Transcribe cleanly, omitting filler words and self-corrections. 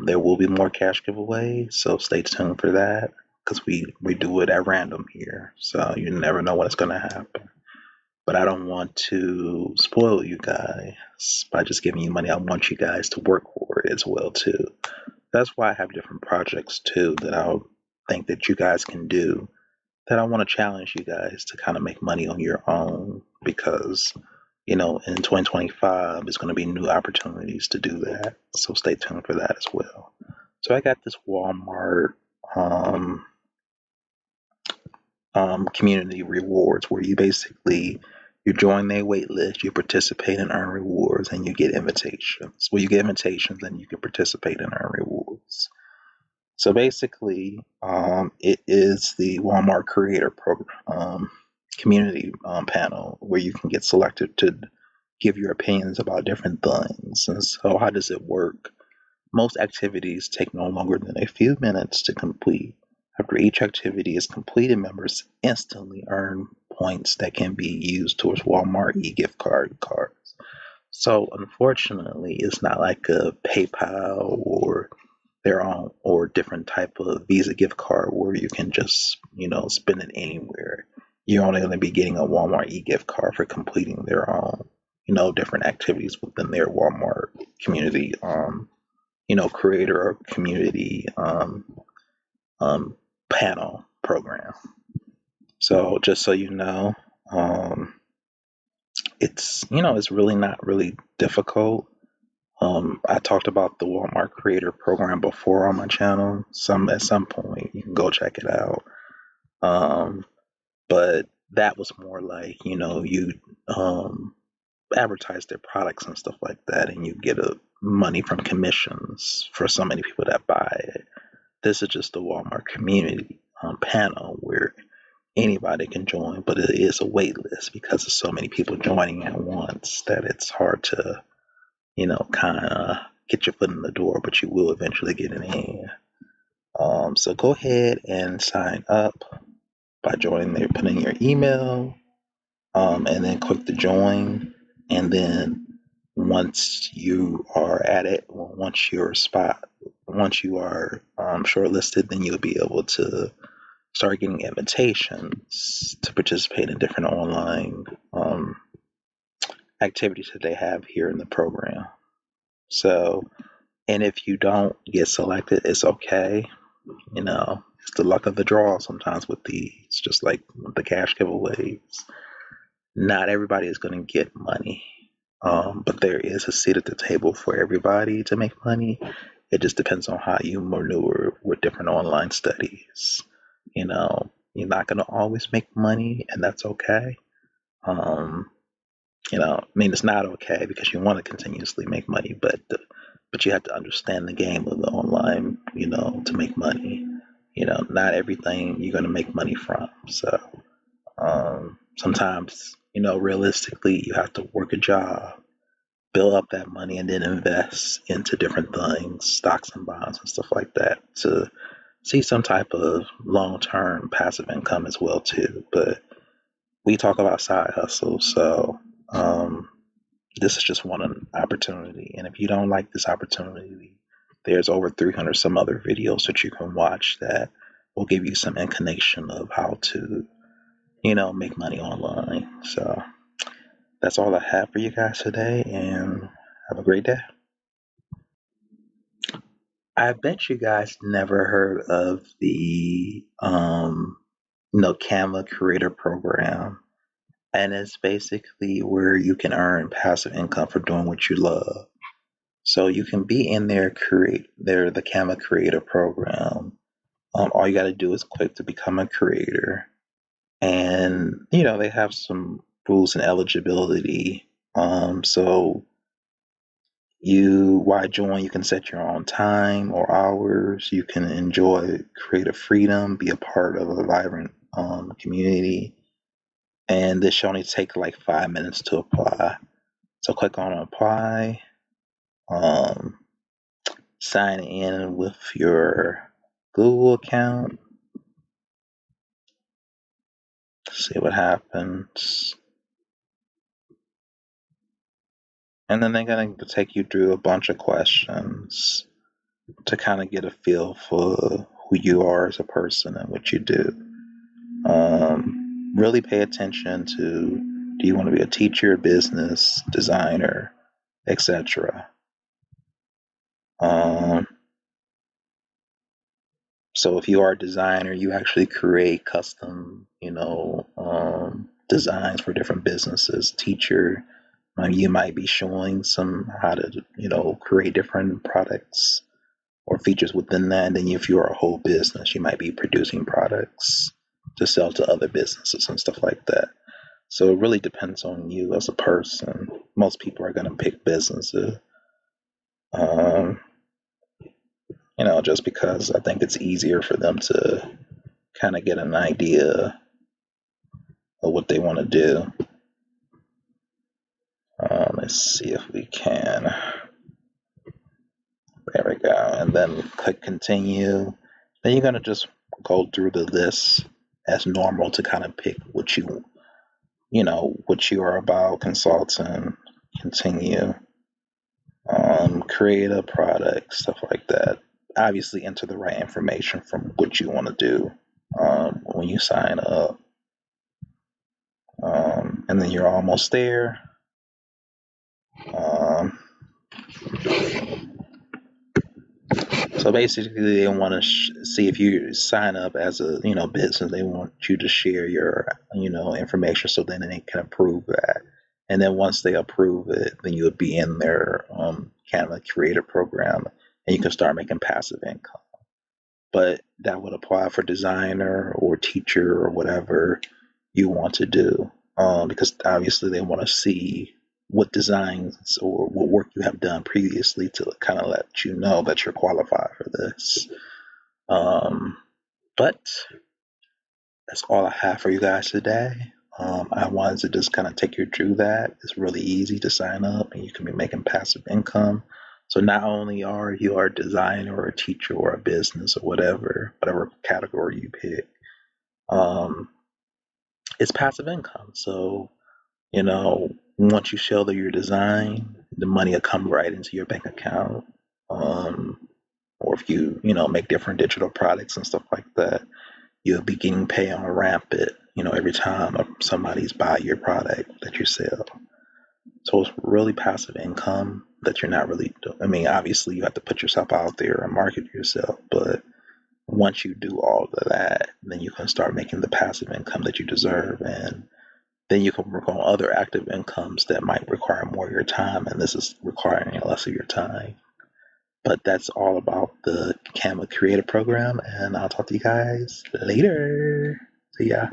There will be more cash giveaways, so stay tuned for that because we do it at random here, so you never know when it's gonna happen. But I don't want to spoil you guys by just giving you money. I want you guys to work for it as well too. That's why I have different projects too that I think that you guys can do. That I want to challenge you guys to kind of make money on your own because in 2025 there's going to be new opportunities to do that. So stay tuned for that as well. So I got this Walmart um, community rewards where you join their wait list, you participate and earn rewards, and you get invitations. Well, you get invitations and you can participate and earn rewards. So basically, it is the Walmart Creator Program community panel where you can get selected to give your opinions about different things. And so, how does it work? Most activities take no longer than a few minutes to complete. After each activity is completed, members instantly earn points that can be used towards Walmart e-gift cards. So unfortunately, it's not like a PayPal or their own or different type of Visa gift card where you can just, spend it anywhere. You're only going to be getting a Walmart e-gift card for completing their own, different activities within their Walmart community, creator or community um, panel program. So just so you know, um, it's really not really difficult. I talked about the Walmart Creator Program before on my channel. At some point you can go check it out. Um, but that was more like you advertise their products and stuff like that, and you get a money from commissions for so many people that buy it. This is just the Walmart community panel where anybody can join, but it is a wait list because there's so many people joining at once that it's hard to kind of get your foot in the door, but you will eventually get it in. So go ahead and sign up by joining there, put in your email, and then click the join. And then once you are at it, once you are shortlisted, then you'll be able to start getting invitations to participate in different online activities that they have here in the program. So, and if you don't get selected, it's okay. It's the luck of the draw sometimes with these, just like with the cash giveaways. Not everybody is going to get money, but there is a seat at the table for everybody to make money. It just depends on how you maneuver with different online studies. You're not going to always make money, and that's okay. Um, I mean, it's not okay because you want to continuously make money, but you have to understand the game of the online, to make money. Not everything you're going to make money from. So sometimes, realistically, you have to work a job, build up that money, and then invest into different things, stocks and bonds and stuff like that to see some type of long-term passive income as well too. But we talk about side hustles, so um, this is just one opportunity. And if you don't like this opportunity, there's over 300 some other videos that you can watch that will give you some inclination of how to, make money online. So that's all I have for you guys today, and have a great day. I bet you guys never heard of the Canva Creator Program. And it's basically where you can earn passive income for doing what you love. So you can be in there, the Canva Creator Program. All you got to do is click to become a creator, and they have some rules and eligibility. So why join? You can set your own time or hours. You can enjoy creative freedom, be a part of a vibrant community, and this should only take like 5 minutes to apply. So click on apply, um, sign in with your Google account, see what happens. And then they're going to take you through a bunch of questions. to kind of get a feel for who you are as a person and what you do. Really pay attention to, do you want to be a teacher, business, designer, etc. Um, so if you are a designer, you actually create custom, designs for different businesses. Teacher, you might be showing some how to, create different products or features within that. And then if you're a whole business, you might be producing products to sell to other businesses and stuff like that. So it really depends on you as a person. Most people are going to pick businesses, um, just because I think it's easier for them to kind of get an idea of what they want to do. Let's see if we can. There we go. And then click continue. Then you're going to just go through the list as normal to kind of pick what you are about, consulting, continue, create a product, stuff like that. Obviously, enter the right information from what you want to do when you sign up. And then you're almost there. Um, so basically, they want to see if you sign up as a business. They want you to share your information so then they can approve that. And then once they approve it, then you'll be in their Canva Creator program, and you can start making passive income. But that would apply for designer or teacher or whatever you want to do, because obviously they want to see what designs or what work you have done previously to kind of let you know that you're qualified for this. But that's all I have for you guys today. I wanted to just kind of take you through that. It's really easy to sign up and you can be making passive income. So not only are you a designer or a teacher or a business or whatever category you pick, um, it's passive income. So, once you show that your design, the money will come right into your bank account. Um, or if you make different digital products and stuff like that, you'll be getting paid on rampant, every time somebody's buy your product that you sell. So it's really passive income that you're not really, I mean, obviously you have to put yourself out there and market yourself, but once you do all of that, then you can start making the passive income that you deserve. And then you can work on other active incomes that might require more of your time. And this is requiring less of your time. But that's all about the Canva Creator Program. And I'll talk to you guys later. See ya.